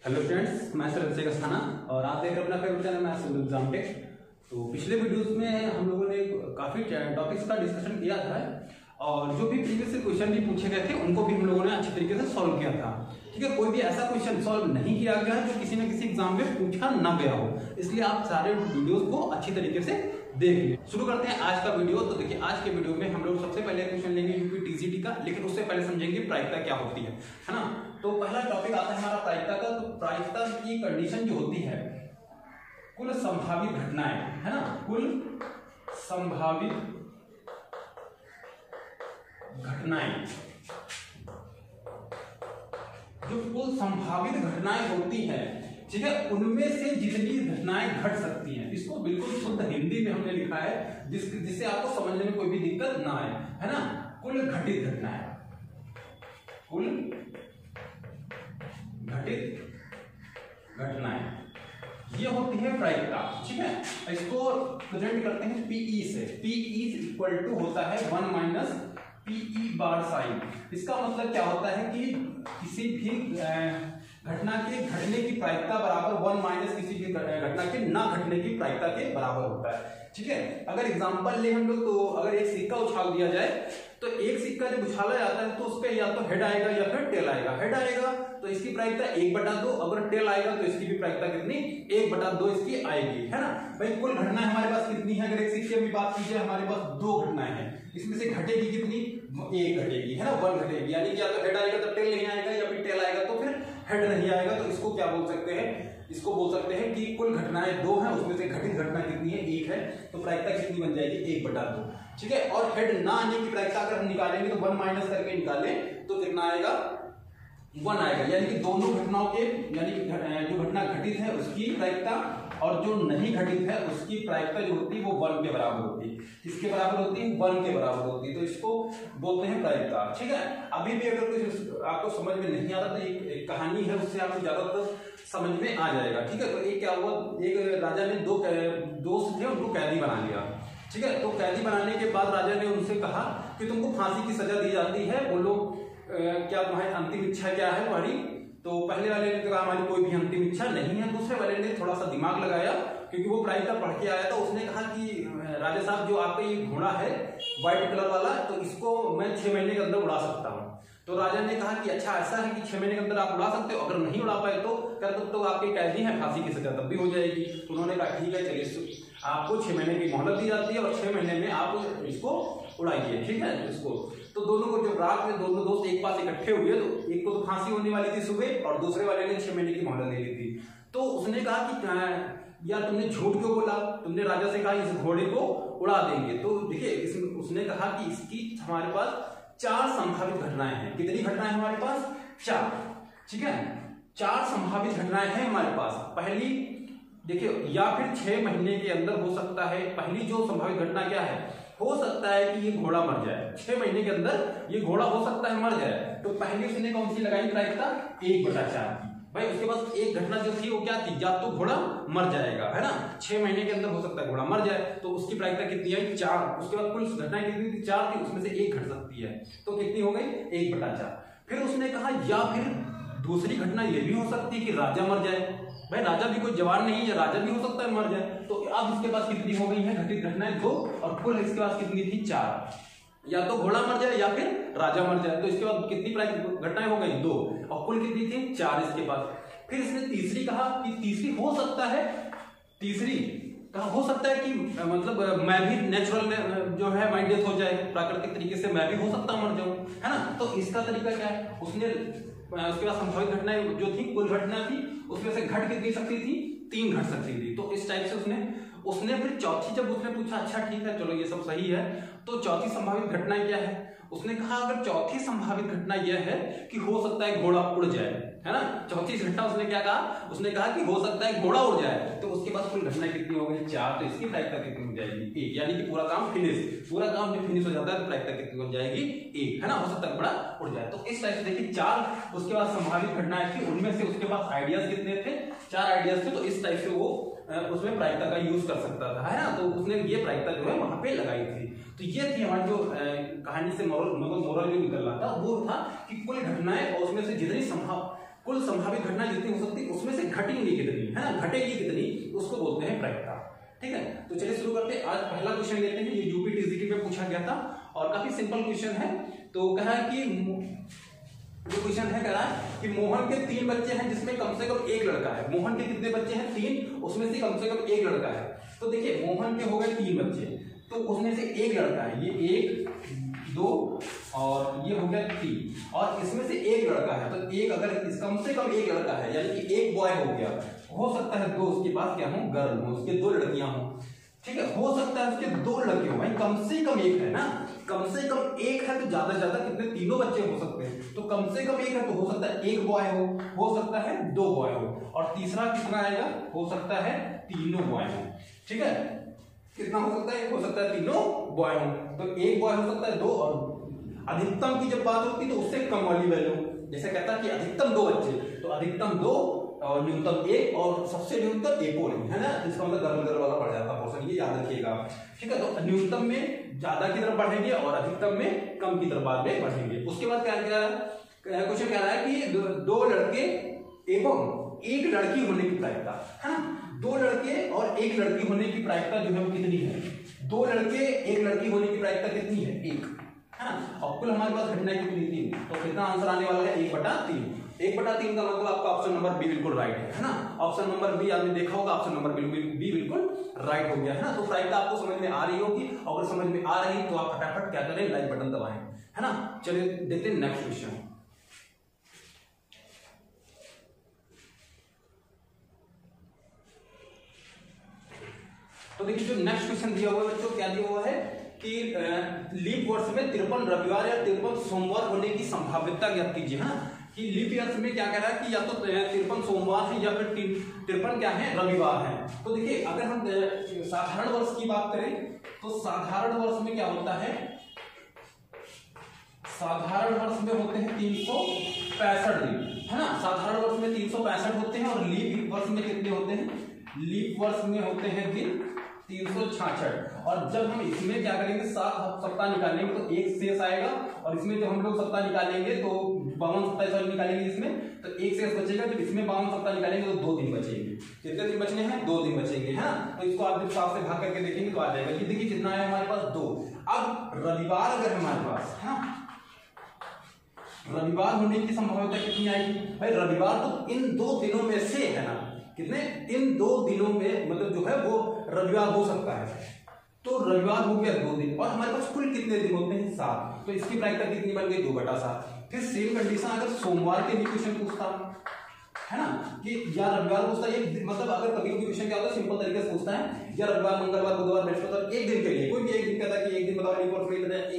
Hello friends, मैं sir Abhishek Asthana और आप देख रहे हैं अपना favourite channel maths exam tech. तो पिछले वीडियोस में हम लोगों ने काफ़ी टॉपिक्स का डिस्कशन किया था और जो भी प्रीवियस क्वेश्चन भी पूछे गए थे उनको भी हम लोगों ने अच्छी तरीके से सॉल्व किया था। ठीक है, कोई भी ऐसा क्वेश्चन सॉल्व नहीं किया गया है जो किसी न किसी एग्जाम में पूछा ना गया हो, इसलिए आप सारे वीडियोस को अच्छी तरीके से देख लीजिए। शुरू करते हैं आज का वीडियो। तो देखिए, आज के वीडियो में हम लोग सबसे पहले क्वेश्चन लेंगे यूपी टीजीटी का, लेकिन उससे पहले समझेंगे प्रायिकता क्या होती है ना। तो पहला टॉपिक आता है हमारा प्रायिकता का। तो प्रायिकता की कंडीशन जो होती है कुल संभावित घटनाएं, है ना, कुल संभावित घटनाएं, जो कुल संभावित घटनाएं होती हैं, ठीक है, उनमें से जितनी घटनाएं घट सकती हैं, इसको बिल्कुल शुद्ध हिंदी में हमने लिखा है जिससे आपको समझने में कोई भी दिक्कत ना आए, है ना। कुल घटित घटनाएं, कुल घटित घटनाएं, ये होती है प्रायिकता। ठीक है, इसको प्रेजेंट करते हैं पीई से। पीई इक्वल टू होता है 1 माइनस पीई बार साइन। इसका मतलब क्या होता है कि किसी भी घटना के घटने की प्रायिकता बराबर 1 माइनस किसी भी घटना के ना घटने की प्रायिकता के बराबर होता है। ठीक है, अगर एग्जांपल ले हम लोग, तो अगर एक सिक्का उछाल दिया जाए तो एक सिक्का जब उछाला जाता है तो उस पर या तो हेड आएगा या फिर टेल आएगा। हेड आएगा तो इसकी प्रायिकता 1/2, अगर टेल आएगा तो इसकी भी प्रायिकता कितनी 1/2 इसकी आएगी, है ना। भाई कुल घटनाएं हमारे पास कितनी है? अगर एक सिक्के की बात की जाए हमारे पास 2 घटनाएं हैं, इसमें से घटेगी कितनी? 1 घटेगी, है ना, 1 घटेगी। यानी कि या तो हेड आएगा तो टेल नहीं आएगा, या फिर टेल आएगा तो फिर हेड नहीं आएगा। तो इसको क्या बोल सकते हैं? इसको बोल सकते हैं कि कुल घटनाएं 2 हैं, उसमें से घटित घटना कितनी है? 1 है। तो प्रायिकता कितनी बन जाएगी? 1/2। ठीक है, और हेड ना आने की प्रायिकता अगर हम निकालेंगे तो 1 माइनस करके निकालें तो कितना आएगा? 1 आएगा। यानी कि दोनों घटनाओं के, यानी जो घटना घटित है उसकी प्रायिकता और जो नहीं घटित है उसकी प्रायिकता जो होती है वो 1 के बराबर होती है। किसके बराबर होती है? 1 के बराबर होती है। तो इसको बोलते हैं प्रायिकता। ठीक है, अभी भी अगर कुछ आपको समझ में नहीं आता तो एक कहानी है, उससे आपको ज्यादातर समझ में आ जाएगा। ठीक है, तो एक क्या हुआ, एक राजा ने 2 दोस्त थे, उनको कैदी बना लिया। ठीक है, तो कैदी बनाने के बाद राजा ने उनसे कहा कि तुमको फांसी की सजा दी जाती है, बोलो क्या तुम्हारी अंतिम इच्छा क्या है तुम्हारी? तो पहले वाले ने कहा हमारी कोई भी अंतिम इच्छा नहीं है। दूसरे वाले ने थोड़ा सा दिमाग लगाया, क्योंकि वो प्रायिकता पढ़ के आया था। उसने कहा कि राजा साहब, जो आपका ये घोड़ा है व्हाइट कलर वाला, तो इसको मैं 6 महीने के अंदर उड़ा सकता हूँ। तो राजा ने कहा कि अच्छा ऐसा है कि 6 महीने के अंदर आप उड़ा सकते हो, अगर नहीं उड़ा पाए तो क्या तो आपके कैदी हैं, फांसी की सजा तब भी हो जाएगी। तो उन्होंने कहा ठीक है, चलिए आपको 6 महीने की मोहलत दी जाती है और 6 महीने में आप इसको उड़ाइए। ठीक है, इसको तो दोनों को जब रात में दोनों दोस्त एक पास इकट्ठे हुए तो एक को तो फांसी होने वाली थी सुबह और दूसरे वाले ने 6 महीने की मोहलत दे दी थी। तो उसने कहा कि यार तुमने झूठ क्यों बोला? तुमने राजा से कहा इस घोड़े को उड़ा देंगे। तो देखिए, उसने कहा कि इसकी हमारे पास 4 संभावित घटनाएं हैं। कितनी घटनाएं हमारे पास? 4। ठीक है, 4 संभावित घटनाएं हैं हमारे पास। पहली देखिए, या फिर 6 महीने के अंदर हो सकता है। पहली जो संभावित घटना क्या है? हो सकता है कि ये घोड़ा मर जाए। 6 महीने के अंदर ये घोड़ा हो सकता है मर जाए। तो पहले उसने कौन सी लगाई प्रायिकता? 1/4 की। भाई उसके पास एक घटना जो थी वो क्या थी? या तो घोड़ा मर जाएगा, है ना, 6 महीने के अंदर हो सकता है घोड़ा मर जाए, तो उसकी प्रायिकता कितनी आई? 4। उसके बाद कुल घटनाएं कितनी थी? 4 थी, उसमें से 1 घट सकती है, तो कितनी हो गई? 1/4। फिर उसने कहा या फिर दूसरी घटना ये भी हो सकती है कि राजा मर जाए। भाई राजा भी कोई जवान नहीं है, राजा भी हो सकता है मर जाए। तो अब इसके पास कितनी हो गई है घटित घटनाएं? 2, और कुल इसके पास कितनी थी? 4। या तो घोड़ा मर जाए या फिर राजा मर जाए। तो इसके बाद कितनी घटनाएं हो गई? 2, और कुल कितनी थी? 4 इसके पास। फिर इसने तीसरी कहा कि तीसरी हो सकता है, तीसरी कहा हो सकता है कि मतलब मैं भी नेचुरल जो है माई डेथ हो जाए, प्राकृतिक तरीके से मैं भी हो सकता मर जाऊं, है ना। तो इसका तरीका क्या है? उसने उसके बाद संभावित घटनाएं जो थी, कुल घटना थी, उसमें से घट कितनी सकती थी? 3 घट सकती थी। तो इस टाइप से उसने फिर चौथी, जब उसने पूछा अच्छा ठीक है चलो ये सब सही है, तो चौथी संभावित घटना क्या है? उसने कहा अगर चौथी संभावित घटना यह है कि हो सकता है घोड़ा उड़ जाए, है ना। चौथी घटना उसने क्या कहा? उसने कहा कि हो सकता है घोड़ा उड़ जाए। तो उसके बाद कुल घटना कितनी हो गई? 4। तो इसकी प्रायिकता कितनी हो जाएगी? 1। यानी कि पूरा काम फिनिश, पूरा काम जब फिनिश हो जाता है तो प्रायिकता कितनी हो जाएगी? 1, है ना। हो सकता है घोड़ा उड़ जाए। तो इस टाइप से देखिए 4 उसके बाद संभावित घटनाएं थी, उनमें से उसके पास आइडियाज कितने थे? 4 आइडियाज थे। तो इस टाइप से वो उसमें प्रायिकता का यूज कर सकता था, है ना। तो उसने ये प्रायिकता जो है वहां पे लगाई थी। तो ये थी हमारी जो कहानी से मोरल जो निकल रहा था वो था कि कुल घटनाएं और उसमें से जितनी कुल संभावित घटना जितनी हो सकती है उसमें से घटेंगी कितनी, है ना, घटेगी कितनी, उसको बोलते हैं प्रायिकता। ठीक है, तो चलिए शुरू करते हैं। आज पहला क्वेश्चन लेते हैं, ये यूपी टीजीटी में पूछा गया था और काफी सिंपल क्वेश्चन है। तो कहा है कि जो क्वेश्चन है कह रहा है कि मोहन के 3 बच्चे हैं जिसमें कम से कम एक लड़का है। मोहन के कितने बच्चे हैं? 3, उसमें से कम से कम एक लड़का है। तो देखिए मोहन के हो गए 3 बच्चे, तो उसमें से एक लड़का है, ये 1 2 और ये हो गया 3, और इसमें से एक लड़का है। तो एक अगर कम से कम एक लड़का है यानी कि एक बॉय हो गया, हो सकता है 2 उसके पास क्या हो, गर्ल हो, उसके 2 लड़कियां हो। ठीक है, हो सकता है उसके 2 लड़के हो, भाई कम से कम एक है ना, कम से कम एक है तो ज्यादा से ज्यादा कितने, तीनों बच्चे हो सकते हैं। तो कम से कम एक है तो हो सकता है एक बॉय हो सकता है 2 बॉय हो, और तीसरा कितना आएगा, हो सकता है तीनों बॉय हो। ठीक है, कितना हो सकता है, हो सकता है तीनों बॉय हो। तो एक बॉय हो सकता है 2, और अधिकतम की जब बात होती है तो उससे कम वाली वैल्यू, जैसे कहता है कि अधिकतम 2 बच्चे, तो अधिकतम 2 और न्यूनतम 1 और सबसे न्यूनतम 1 नहीं, है ना, इसका मतलब गर्ल वाला पड़ जाता है पोर्शन, ये याद रखिएगा। ठीक है, तो न्यूनतम में ज्यादा की तरफ बढ़ेंगे और अधिकतम में कम की तरफ बाद में बढ़ेंगे। उसके बाद क्या क्वेश्चन कह रहा है कि 2 लड़के एवं 1 लड़की होने की प्रायिकता, है ना, 2 लड़के और 1 लड़की होने की प्रायिकता जो है वो कितनी है? 2 लड़के 1 लड़की होने की प्रायिकता कितनी है? 1, है ना, और कुल हमारे पास घटनाएं कितनी 3, तो कितना आंसर आने वाला है 1/3। 1/3 का मतलब आपका ऑप्शन नंबर बी बिल्कुल राइट है ना, ऑप्शन नंबर बी आपने देखा होगा, ऑप्शन नंबर बी बिल्कुल राइट हो गया, है ना। तो प्रायिकता आपको समझ में आ रही होगी, अगर समझ में आ रही तो आप फटाफट क्या करें, लाइक बटन दबाएं, है ना। चलिए देखते हैं नेक्स्ट क्वेश्चन। तो देखिए जो नेक्स्ट क्वेश्चन दिया हुआ है बच्चों, क्या दिया हुआ है कि लीप वर्ष में 53 रविवार या 53 सोमवार होने की संभाव्यता ज्ञात कीजिए। हाँ, कि लीप ईयर में क्या कह रहा है कि या तो 53 सोमवार है या फिर 53 क्या है, रविवार है। तो देखिए अगर हम साधारण वर्ष की बात करें तो साधारण वर्ष में क्या होता है, साधारण वर्ष में होते हैं 365 दिन, है ना, साधारण वर्ष में 365 होते हैं, और लीप वर्ष में कितने होते हैं, लीप वर्ष में होते हैं दिन 366। और जब हम इसमें क्या करेंगे, 7 सप्ताह निकालेंगे तो 1 शेष आएगा, और इसमें जब हम लोग सप्ताह निकालेंगे तो 52 सप्ताह निकालेंगे इसमें, तो 1 शेष बचेगा। जब इसमें 52 सप्ताह निकालेंगे तो 2 दिन बचेंगे। कितने दिन बचने हैं, 2 दिन बचेंगे, है ना। तो इसको आप जब 7 से भाग करके देखेंगे तो आ जाएगा। ये देखिए कितना है हमारे पास, 2। अब रविवार अगर हमारे पास, है ना, रविवार होने की संभावना कितनी आएगी भाई, रविवार तो इन 2 दिनों में से, है ना, कितने, इन 2 दिनों में मतलब जो है वो रविवार हो सकता है। तो रविवार हो गया 2 दिन, और हमारे पास कुल कितने दिन होते हैं, 7। तो इसकी प्रायिकता कितनी बन गई, 2/7। फिर सेम कंडीशन अगर सोमवार के लिए क्वेश्चन पूछता, है ना, कि या रविवार पूछता, ये मतलब अगर कभी कभी क्वेश्चन क्या होता है, सिंपल तरीके से पूछता है या रविवार मंगलवार बुधवार बृहस्पतिवार, एक दिन के लिए, कोई भी एक दिन कहता है कि एक दिन बताओ, एक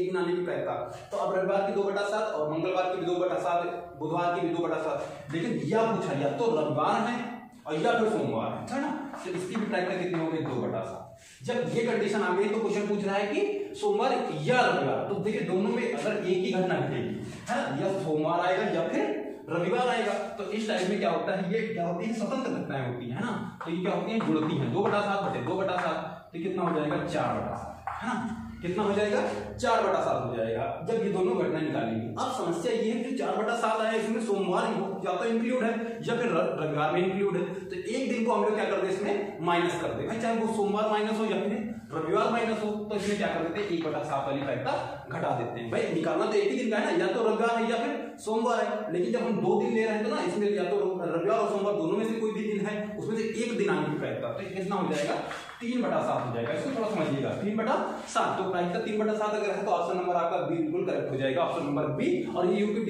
दिन आने की प्रायिकता। तो अब रविवार की 2/7 और मंगलवार की भी 2/7, बुधवार की भी 2/7। लेकिन यह पूछा या तो रविवार है और या फिर सोमवार है ना, तो इसकी भी प्रायिकता कितनी हो गई, 2/7। जब ये कंडीशन आ गई तो क्वेश्चन पूछ रहा है कि सोमवार या रविवार। तो देखिए दोनों में अगर एक ही घटना घटेगी, है ना, या सोमवार आएगा या फिर रविवार आएगा। तो इस टाइप में क्या होता है, ये क्या होती है, स्वतंत्र घटनाएं होती है ना। तो ये क्या होती है, जुड़ती हैं। 2/7 बटे 2/7 तो कितना हो जाएगा, 4/7, है ना, कितना हो जाएगा, 4/7 हो जाएगा जब ये दोनों घटनाएं निकालेंगे। अब समस्या ये है कि 4/7 आया, इसमें सोमवार या तो इंक्लूड है या फिर रविवार में इंक्लूड है। तो एक दिन को हम लोग क्या कर दे, इसमें माइनस कर दे भाई, चाहे वो सोमवार माइनस हो या फिर रविवार माइनस हो। तो इसमें क्या कर देते हैं, 1/7 वाली प्रायिकता घटा देते हैं। भाई निकालना तो एक ही दिन का है ना, या तो रविवार है या फिर सोमवार है। लेकिन जब हम 2 दिन ले रहे हैं तो ना, इसमें या तो रविवार और सोमवार दोनों में से कोई भी दिन है, उसमें से एक दिन आने की प्रायिकता, तो कितना हो जाएगा, 3/7 हो जाएगा। इसको थोड़ा समझिएगा, 3/7। तो प्रायिकता 3/7 अगर है तो ऑप्शन नंबर आपका बी बिल्कुल करेक्ट हो जाएगा, ऑप्शन नंबर बी। और ये यूपी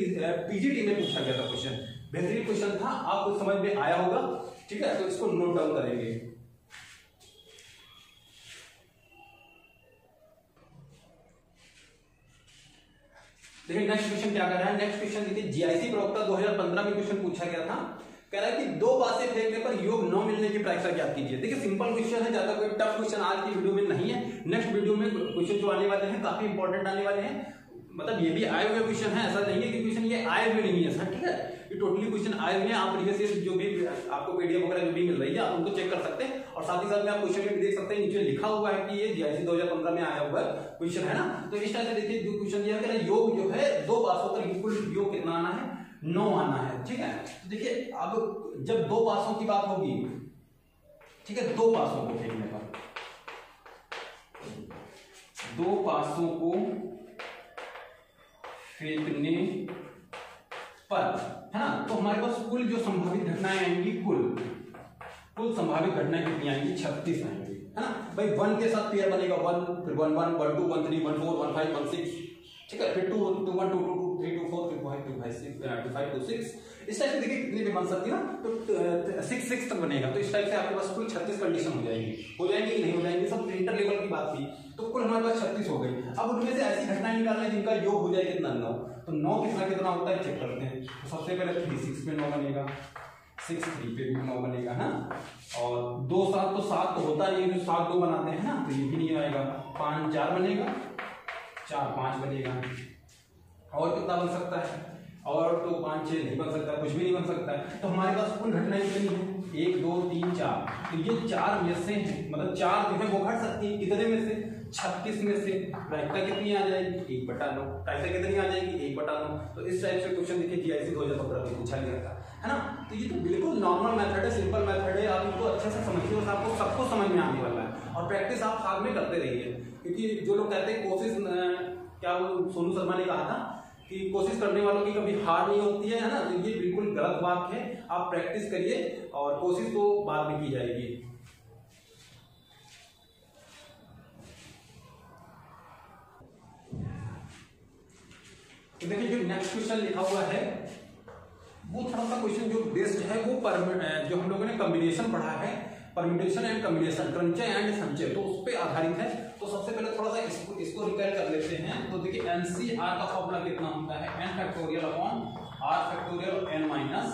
पीजीटी में पूछा गया था क्वेश्चन, बेहतरीन क्वेश्चन था, आपको समझ में आया होगा। ठीक है, तो इसको नोट डाउन करेंगे। देखिए नेक्स्ट क्वेश्चन क्या कर रहा है, नेक्स्ट क्वेश्चन देखिए, जीआईसी प्रवक्ता 2015 में क्वेश्चन पूछा गया था। कह रहा है कि 2 बातें फेंकने पर योग न मिलने की प्रायिकता ज्ञात कीजिए। देखिए सिंपल क्वेश्चन है, ज्यादा कोई टफ क्वेश्चन आज की वीडियो में नहीं है। नेक्स्ट वीडियो में क्वेश्चन जो आने वाले हैं काफी इंपॉर्टेंट आने वाले हैं। मतलब ये भी आए हुए क्वेश्चन है, ऐसा नहीं है कि क्वेश्चन ये आए हुए नहीं है सर, ठीक है, ये टोटली क्वेश्चन आए हुए हैं। आप प्रीवियस जो भी आपको पीडीएफ वगैरह जो भी मिल रही है आप उनको चेक कर सकते हैं, और साथ ही साथ में आप क्वेश्चन में भी देख सकते हैं, नीचे लिखा हुआ है कि ये जीआईसी 2015 में आया हुआ क्वेश्चन है ना। तो इस तरह से देखिए जो क्वेश्चन दिया है, योग जो है 2 पासों पर कुल योग कितना आना है, 9 आना है। ठीक है, तो देखिए अब जब दो पासों की बात होगी, ठीक है, दो पासों को फेंकने पर, दो पासों को फेंकने पर, है ना, तो हमारे पास कुल जो संभावित घटनाएं आएंगी, कुल संभावित घटनाएं कितनी आएंगी, 36 आएंगी, है ना भाई। 1 के साथ पेयर बनेगा 1, फिर 1 1 1 2 1 3 1 4 1 5 1 6, ठीक है, फिर 2 2 1 2 2 2 3 2 4 फिर 5 2 5 6 2 5 2 6, इस टाइप से देखिए कितने भी बन सकती है ना, तो 6 6 तक बनेगा। तो इस टाइप से आपके पास कुल 36 कंडीशन हो जाएगी कि नहीं हो जाएंगी, सब इंटर लेवल की बात थी। तो कुल हमारे पास 36 हो गई। अब उनमें से ऐसी घटनाएं निकालना है जिनका योग हो जाए कितना, 9। तो 9 कितना होता है चेक करते हैं। तो सबसे पहले 3 6 पे 9 बनेगा, 6 3 पे भी 9 बनेगा ना, और 2 7 तो 7 तो होता नहीं है, जो 7 2 बनाते हैं ना, तो ये भी नहीं आएगा। 5 4 बनेगा, 4 5 बनेगा, और कितना बन सकता है, और तो 5 6 नहीं बन सकता, कुछ भी नहीं बन सकता है। तो हमारे पास कुल घटनाएं कितनी है, 1 2 3 4, तो ये 4 में से है, मतलब 4 जो है वो घट सकती है, कितने में से, 36 में से। प्रायिकता कितनी आ जाएगी, 1/9। प्रायिकता कितनी आ जाएगी, 1/9। तो इस टाइप से क्वेश्चन देखिए जीआईसी 2015 में पूछा गया था, है ना। तो ये तो बिल्कुल नॉर्मल मेथड है, सिंपल मेथड है, आप इनको अच्छे से समझिए और आपको सबको समझ में आने वाला है। और प्रैक्टिस आप साथ में करते रहिए, क्योंकि जो लोग कहते हैं कोशिश, क्या वो सोनू शर्मा ने कहा था कि कोशिश करने वालों की कभी हार नहीं होती है ना, तो ये बिल्कुल गलत बात है। आप प्रैक्टिस करिए और कोशिश तो बाद में की जाएगी। तो देखिए जो नेक्स्ट क्वेश्चन लिखा हुआ है वो थोड़ा सा क्वेश्चन जो बेस्ड है वो जो हम लोगों ने कॉम्बिनेशन पढ़ा है, परम्यूटेशन एंड कॉम्बिनेशन, क्रंचय एंड संचय, तो उस पर आधारित है। तो सबसे पहले थोड़ा सा इसको रिकॉल कर लेते हैं। तो देखिए NCR का फॉर्मूला कितना होता है, n factorial upon r factorial n minus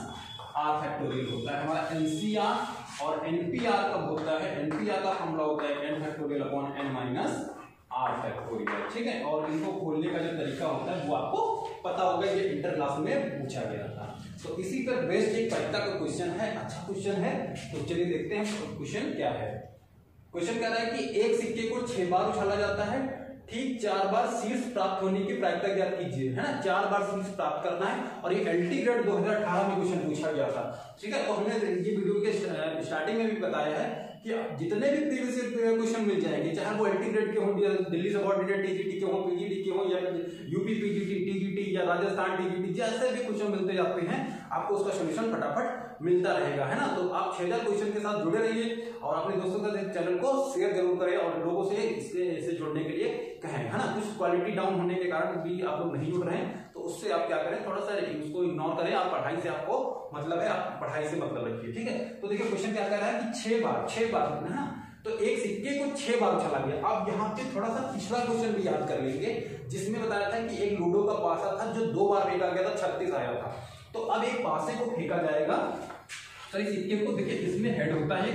r factorial होता है हमारा NCR। और NPR कब होता है, NPR का फॉर्मूला होता है n factorial upon n minus r factorial, ठीक है। और इनको खोलने का जो तरीका होता है वो आपको पता होगा, ये इंटर क्लास में पूछा गया था। तो इसी पर बेस्ड एक प्रायिकता का क्वेश्चन है, अच्छा क्वेश्चन है। तो चलिए देखते हैं क्वेश्चन क्या है। क्वेश्चन कह रहा है कि एक सिक्के को 6 बार उछाला जाता है, ठीक 4 बार शीर्ष प्राप्त होने की प्रायिकता ज्ञात कीजिए, है ना। 4 बार शीर्ष प्राप्त करना है, और ये LT ग्रेड 2018 में क्वेश्चन पूछा गया था, ठीक है। तो हमने ये वीडियो के स्टार्टिंग में भी बताया है कि जितने भी प्रीवियस ईयर क्वेश्चन मिल जाएंगे, चाहे वो LT ग्रेड के हों, दिल्ली सबऑर्डिनेट TGT के हों, PGT के हों, या यूपी PGT TGT या राजस्थान TGT, जैसे भी क्वेश्चन मिलते जाते हैं आपको उसका सोल्यूशन फटाफट मिलता रहेगा, है ना। तो आप 6000 क्वेश्चन के साथ जुड़े रहिए और अपने दोस्तों का चैनल को शेयर जरूर करें और लोगों से इससे जुड़ने के लिए कहें, है ना। कुछ क्वालिटी डाउन होने के कारण भी आप लोग नहीं जुड़ रहे हैं, तो उससे आप क्या करें, थोड़ा सा उसको इग्नोर करें। आप पढ़ाई से आपको मतलब है, आप पढ़ाई से मतलब रखिए, ठीक है। तो देखिए क्वेश्चन क्या कह रहा है कि 6 बार, है ना। तो एक सिक्के को 6 बार उछाला गया। आप यहाँ पे थोड़ा सा पिछला क्वेश्चन भी याद कर लेंगे, जिसमें बताया था कि एक लूडो का पासा था जो 2 बार फेंका गया था, 36 आया था। तो अब एक पासे को फेंका जाएगा, तो इस सिक्के को देखिए, इसमें हेड होता है,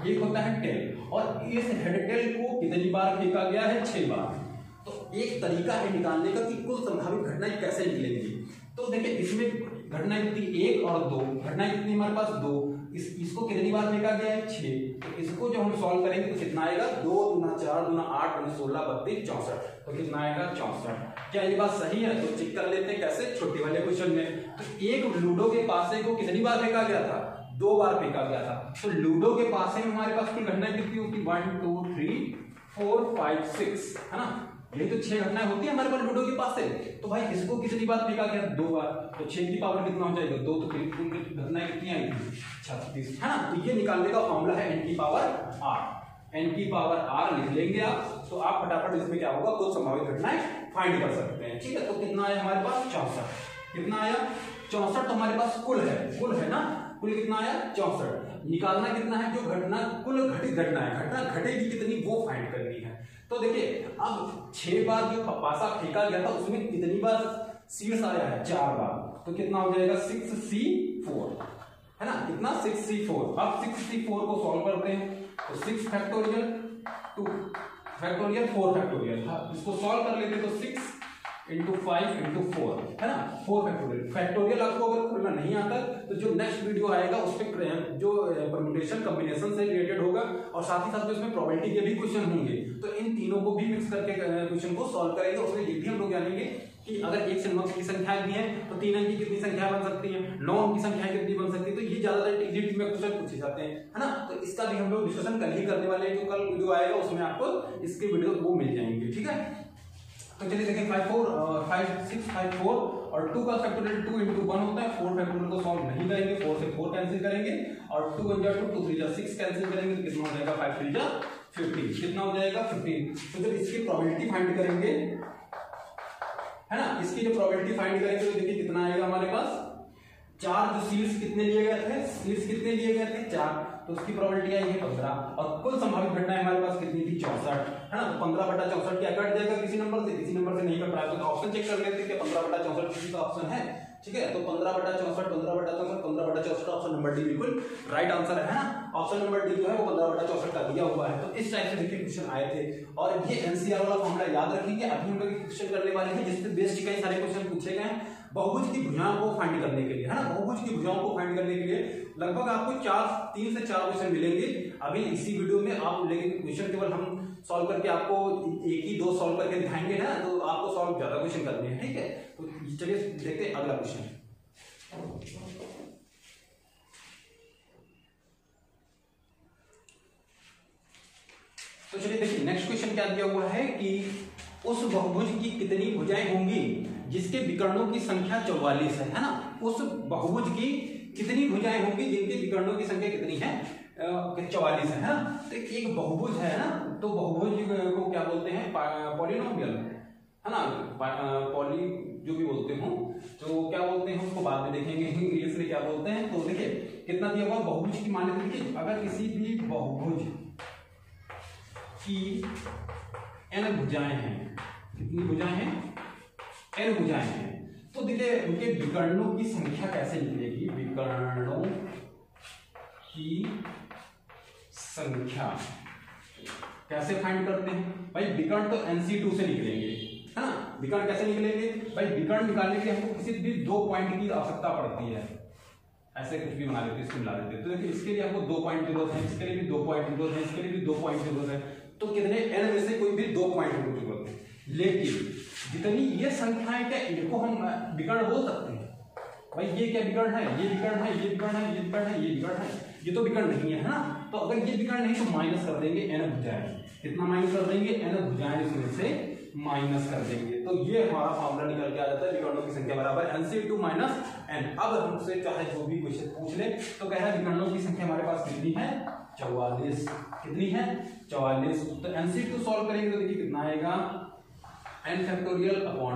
एक होता है टेल, और इस हेड टेल को कितनी बार फेंका गया है, 6 बार। तो एक तरीका है निकालने का कि कुल संभावित घटनाएं कैसे निकलेंगी। तो देखिए इसमें घटनाएं कितनी, 1 और 2 घटनाएं कितनी हमारे पास, 2। इसको कितनी बार फेंका गया है, 6। तो इसको जो हम सॉल्व करेंगे तो कितना आएगा, 2 दूना 4 दूना 8 दूना 16 32 64, तो कितना आएगा 64। क्या ये बात सही है? तो चेक कर लेते हैं कैसे, छोटे वाले क्वेश्चन में। तो एक लूडो के पासे को कितनी बार फेंका गया था, 2 बार फेंका गया था। तो लूडो के पासे में हमारे पास कुल घटनाएं कितनी होती, 1 2 3 4 5 6, है ना। यही तो 6 घटनाएं होती है हमारे पास लूडो के पास से। तो भाई इसको कितनी बार फेंका गया, 2 बार। तो 6 की पावर कितना हो जाएगा, 2। तो कुल घटनाएं कितनी आएगी, 36, है ना। तो ये निकालने का फॉर्मूला है n की पावर r, n की पावर r लिख लेंगे आप। तो आप फटाफट इसमें क्या होगा, कुल संभावित घटनाएं फाइंड कर सकते हैं, ठीक है। तो कितना आया हमारे पास, 64। कितना आया, 64। तो हमारे पास कुल है ना, कुल कितना आया, 64। निकालना कितना है, जो घटना कुल घटित घटना है, घटना घटेगी कितनी वो फाइंड करनी है। तो देखिए अब 6 बार जो पासा फेंका गया था उसमें कितनी बार शीर्ष आया है, 4 बार। तो कितना हो जाएगा, 6c4, है ना। कितना, 6c4। अब 6c4 को सॉल्व करते हैं, तो 6 फैक्टोरियल 2 फैक्टोरियल 4 फैक्टोरियल, इसको सॉल्व कर लेते तो 6 इंटू 5 इंटू 4, है ना, 4 फैक्टोरियल। फैक्टोरियल आपको अगर खोलना नहीं आता तो जो नेक्स्ट वीडियो आएगा उस पर जो परम्यूटेशन कॉम्बिनेशन से रिलेटेड होगा और साथ ही साथ उसमें प्रोबेबिलिटी के भी क्वेश्चन होंगे। तो इन तीनों को भी मिक्स करके क्वेश्चन को सॉल्व करेंगे। उसमें ये भी हम लोग जानेंगे कि अगर 1 से 9 की संख्या भी है तो 3 अंक की कितनी संख्या बन सकती है, 9 अंक की संख्या कितनी बन सकती है। तो ये ज्यादातर टीजीटी में क्वेश्चन पूछे जाते हैं, है ना। तो इसका भी हम लोग डिस्कशन कल ही करने वाले हैं, जो कल वीडियो आएगा उसमें आपको इसके वीडियो वो मिल जाएंगे, ठीक है। तो चलिए देखें 5 6 5 4 और 2 का फैक्टोरियल 2 into 1 होता है। 4 फैक्टोरियल को सॉल्व नहीं करेंगे, 4 से 4 कैंसिल करेंगे और 2 1 जा 2 2 3 जा 6 कैंसिल करेंगे तो कितना हो जाएगा 5 3 जा 15, कितना हो जाएगा 15। तो जब इसकी प्रोबेबिलिटी फाइंड करेंगे, है ना, इसकी जो प्रोबेबिलिटी फाइंड करेंगे तो देखिए कितना आएगा हमारे पास 4। जो सीड्स कितने लिए गए थे, सीड्स कितने लिए गए थे 4, तो उसकी प्रोबेबिलिटी आई है 15 और कुल संभावित घटनाएं हमारे पास कितनी थी 64, है ना। तो 15/64 क्या कट जाएगा किसी नंबर से, किसी नंबर से नहीं कट रहा है तो ऑप्शन चेक कर लेते हैं कि 15/64 किसी का ऑप्शन है, ठीक है। तो 15/64 15/64 15/64 ऑप्शन नंबर डी बिल्कुल राइट आंसर है ना। ऑप्शन नंबर डी जो है वो 15/64 का दिया हुआ है। तो इस टाइप से देखिए क्वेश्चन आए थे और ये एनसीआर वाला फॉर्मूला याद रखिए। अभी हम लोग क्वेश्चन करने वाले हैं जिसपे बेस्ड कई सारे क्वेश्चन पूछे गए हैं बहुभुज की भुजाओं को फाइंड करने के लिए, है ना। बहुभुज की भुजाओं को फाइंड करने के लिए लगभग आपको 3 से 4 क्वेश्चन मिलेंगे। अभी इसी वीडियो में आप लेकिन क्वेश्चन केवल हम सॉल्व करके आपको 1 ही 2 सॉल्व करके दिखाएंगे ना, तो आपको सॉल्व ज्यादा क्वेश्चन करने हैं, ठीक है। तो चलिए देखते हैं अगला क्वेश्चन। तो चलिए देखिए नेक्स्ट क्वेश्चन क्या दिया हुआ है कि उस बहुभुज की कितनी भुजाएं होंगी जिसके विकर्णों की संख्या 44 है ना। उस बहुभुज की कितनी भुजाएं होंगी जिनके विकर्णों की संख्या कितनी है 44 है ना। तो एक बहुभुज है ना, तो बहुभुज को क्या बोलते हैं पॉलिनोमियल, है ना। पॉली जो भी बोलते हो तो क्या बोलते हैं उसको बाद में देखेंगे इंग्लिश में क्या बोलते हैं। तो देखिए कितना दिया हुआ बहुभुज की मान लीजिए अगर किसी भी बहुभुज की n भुजाएं हैं, कितनी भुजाएं हैं n भुजाएं हैं, तो देखिए उनके विकर्णों की संख्या कैसे निकलेगी। विकर्णों की संख्या कैसे फाइंड करते हैं भाई। विकर्ण तो NC2 से निकलेंगे, है ना। विकर्ण कैसे निकलेंगे भाई, विकर्ण निकालने के लिए हमको किसी भी 2 पॉइंट की आवश्यकता पड़ती है। ऐसे कुछ भी बना लेते हैं, इसको मिला लेते हैं। तो देखिए इसके लिए हमको 2 पॉइंट की जरूरत है, इसके लिए भी 2 पॉइंट की जरूरत है, इसके लिए भी 2 पॉइंट की जरूरत है। तो कितने n में से कोई भी 2 पॉइंट की जरूरत है। लेकिन जितनी ये संख्याएं क्या इनको हम विकर्ण बोल सकते हैं भाई। ये क्या विकर्ण है, ये विकर्ण है, ये विकर्ण है, ये विकर्ण है, ये विकर्ण है, ये तो विकर्ण नहीं है, है ना। तो अगर ये विकर्ण नहीं तो माइनस कर देंगे n भुजाएं। कितना माइनस कर देंगे n भुजाएं, इसमें से माइनस कर देंगे। तो ये हमारा फॉर्मूला निकल के आ जाता है विकर्णों की संख्या बराबर NC2 माइनस n। अब हमसे चाहे जो भी क्वेश्चन पूछ ले तो कह रहा है विकर्णों की संख्या हमारे पास कितनी है 44। कितनी है 44। तो NC2 सॉल्व करेंगे तो देखिए कितना आएगा n फैक्टोरियल अपॉन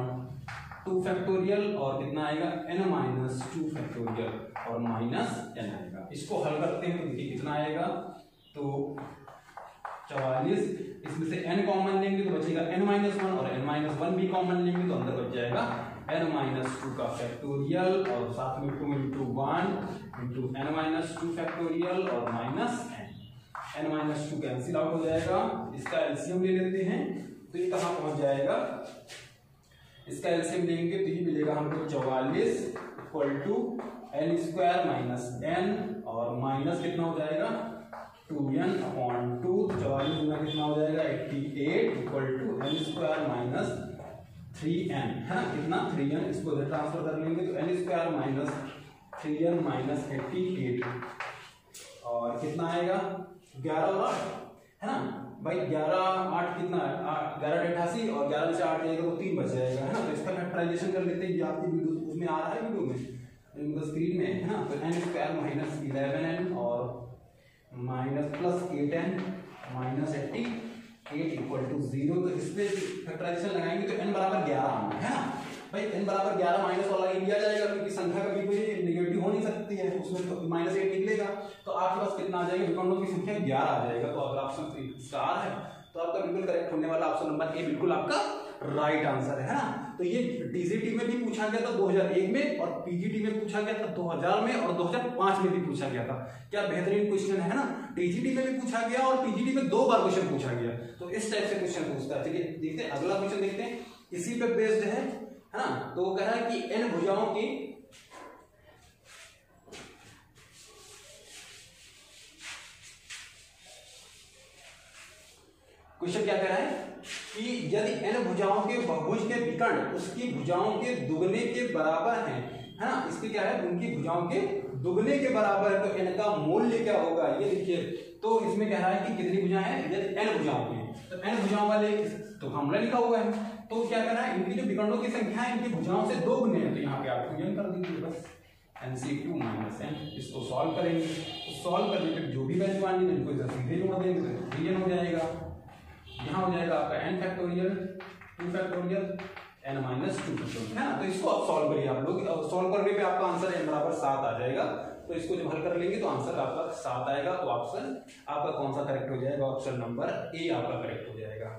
2 फैक्टोरियल और कितना आएगा n माइनस 2 फैक्टोरियल और माइनस n आएगा। इसको हल करते हैं तो देखिए कितना आएगा, तो 44 इसमें से n कॉमन लेंगे तो बचेगा n-1 और n-1 भी कॉमन लेंगे तो अंदर बच जाएगा n-2 का फैक्टोरियल और साथ में 2 into 1 into n-2 फैक्टोरियल और माइनस n-2 कैंसिल आउट हो जाएगा। इसका एलसीएम ले लेते हैं तो ये कहाँ पहुंच जाएगा, इसका एलसीएम लेंगे तो ये मिलेगा हमको 44 equal to n² minus n और माइनस कितना हो जाएगा 2n अपॉन 2। 44 गुना कितना हो जाएगा 88 equal to n² minus 3n, है ना। कितना 3n, इसको इधर ट्रांसफर कर लेंगे तो n² माइनस 3n माइनस 88 और कितना आएगा 11 8, है ना भाई। 11 8 कितना है 11 88 और 11 से 8 जाएगा तो 3 बच जाएगा, है ना। तो इसका फैक्टराइजेशन कर लेते हैं, ये आपकी वीडियो उसमें आ रहा है वीडियो में स्क्रीन में, है ना। तो n² माइनस 11n और minus plus 8n minus 88 equal to 0। तो इस पे फैक्टराइजेशन लगाएंगे तो n बराबर 11 आना है ना भाई। n बराबर 11 माइनस वाला लिया जाएगा क्योंकि संख्या कभी कोई नेगेटिव हो नहीं सकती है, उसमें तो -8 निकलेगा तो आपके पास कितना आ जाएगा विकर्णों की संख्या 11 आ जाएगा। तो अगर ऑप्शन स्टार है तो आपका बिल्कुल करेक्ट होने वाला ऑप्शन नंबर ए बिल्कुल आपका राइट आंसर है ना। तो ये टीजीटी में भी पूछा गया था 2001 में और पीजीटी में पूछा गया था 2000 में और 2005 में भी पूछा गया था। क्या बेहतरीन क्वेश्चन है ना। टीजीटी में भी पूछा गया और पीजीटी में 2 बार क्वेश्चन पूछा गया। तो इस टाइप से क्वेश्चन पूछता है। चलिए देखते हैं अगला क्वेश्चन देखते हैं, इसी पे बेस्ड है ना। तो वो कह रहा है कि n भुजाओं की क्वेश्चन क्या कह रहा है कि यदि n भुजाओं के बहुभुज के विकर्ण उसकी भुजाओं के दुगने के बराबर हैं, है ना, इसकी क्या है, उनकी भुजाओं के दुगने के बराबर है, तो n का मूल्य क्या होगा, ये देखिए। तो इसमें कह रहा है कि कितनी भुजाएं हैं, यदि n भुजाओं की हैं, तो n भुजाओं वाले तो फॉर्मूला लिखा हुआ है, तो क्या करना है, इनकी जो विकर्णों की संख्या है इनकी भुजाओं से 2 गुने हैं, तो यहाँ पे आप गुणन कर दीजिए बस, NC2 - n। इसको सॉल्व करेंगे, तो सॉल्व करने पे जो भी वैल्यू आनी है इनको इधर सीधे जोड़ देंगे, तो रीजन हो जाएगा, यहाँ हो जाएगा आपका n factorial 2 factorial n - 2 factorial, है ना। तो इसको आप सॉल्व करिए, आप लोग सॉल्व करने पे आपका आंसर n बराबर 7 आ जाएगा। तो इसको जब हल कर लेंगे तो आंसर आपका 7 आएगा। तो ऑप्शन आपका कौन सा करेक्ट हो जाएगा, ऑप्शन नंबर ए आपका करेक्ट हो जाएगा,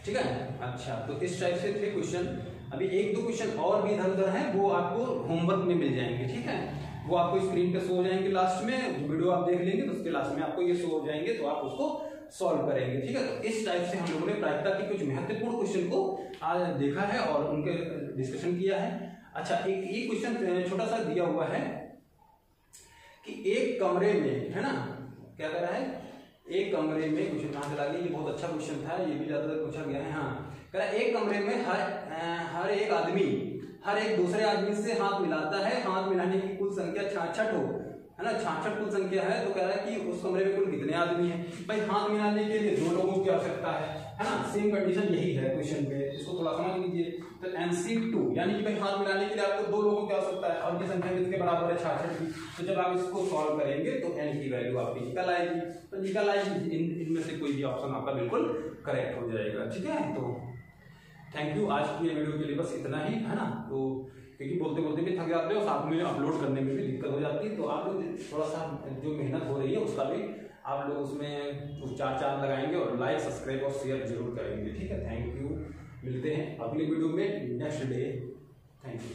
ठीक है। अच्छा, तो इस टाइप से थे क्वेश्चन। अभी 1-2 क्वेश्चन और भी इधर उधर हैं, वो आपको होमवर्क में मिल जाएंगे, ठीक है। वो आपको स्क्रीन पे शो हो जाएंगे, लास्ट में वीडियो आप देख लेंगे तो उसके लास्ट में आपको ये शो हो जाएंगे, तो आप उसको सॉल्व करेंगे, ठीक है। तो इस टाइप से हम लोगों ने प्रायिकता के कुछ महत्वपूर्ण क्वेश्चन को आज देखा है और उनके डिस्कशन किया है। अच्छा, एक ये क्वेश्चन छोटा सा दिया हुआ है कि एक कमरे में, है ना, क्या कर रहा है, एक कमरे में, क्वेश्चन कहाँ चला गया, ये बहुत अच्छा क्वेश्चन था, ये भी ज्यादातर पूछा गया है। हाँ, कह रहा है एक कमरे में हर एक आदमी हर एक दूसरे आदमी से हाथ मिलाता है, हाथ मिलाने की कुल संख्या 66 हो, है ना, 66 कुल संख्या है। तो कह रहा है कि उस कमरे में कुल कितने आदमी हैं। भाई हाथ मिलाने के लिए 2 लोगों की आवश्यकता है ना, सेम कंडीशन यही है क्वेश्चन पे, इसको थोड़ा समझ लीजिए। तो NC2 यानी कि भाई हाथ मिलाने के लिए आपको 2 लोगों की आवश्यकता है और ये संख्या किसके बराबर है, 66 की। तो जब आप इसको सॉल्व करेंगे तो n की वैल्यू आपकी निकल आएगी, तो निकल आएगी, इनमें से कोई भी ऑप्शन आपका बिल्कुल करेक्ट हो जाएगा, ठीक है। तो थैंक यू, आज की वीडियो के लिए बस इतना ही, है ना। तो क्योंकि बोलते बोलते भी थक जाते हो, साथ में अपलोड करने में भी दिक्कत हो जाती है, तो आप लोग थोड़ा सा जो मेहनत हो रही है उसका भी आप लोग उसमें कुछ 4 चांद लगाएंगे और लाइक, सब्सक्राइब और शेयर जरूर करेंगे, ठीक है। थैंक यू, मिलते हैं अगली वीडियो में नेक्स्ट डे, थैंक यू।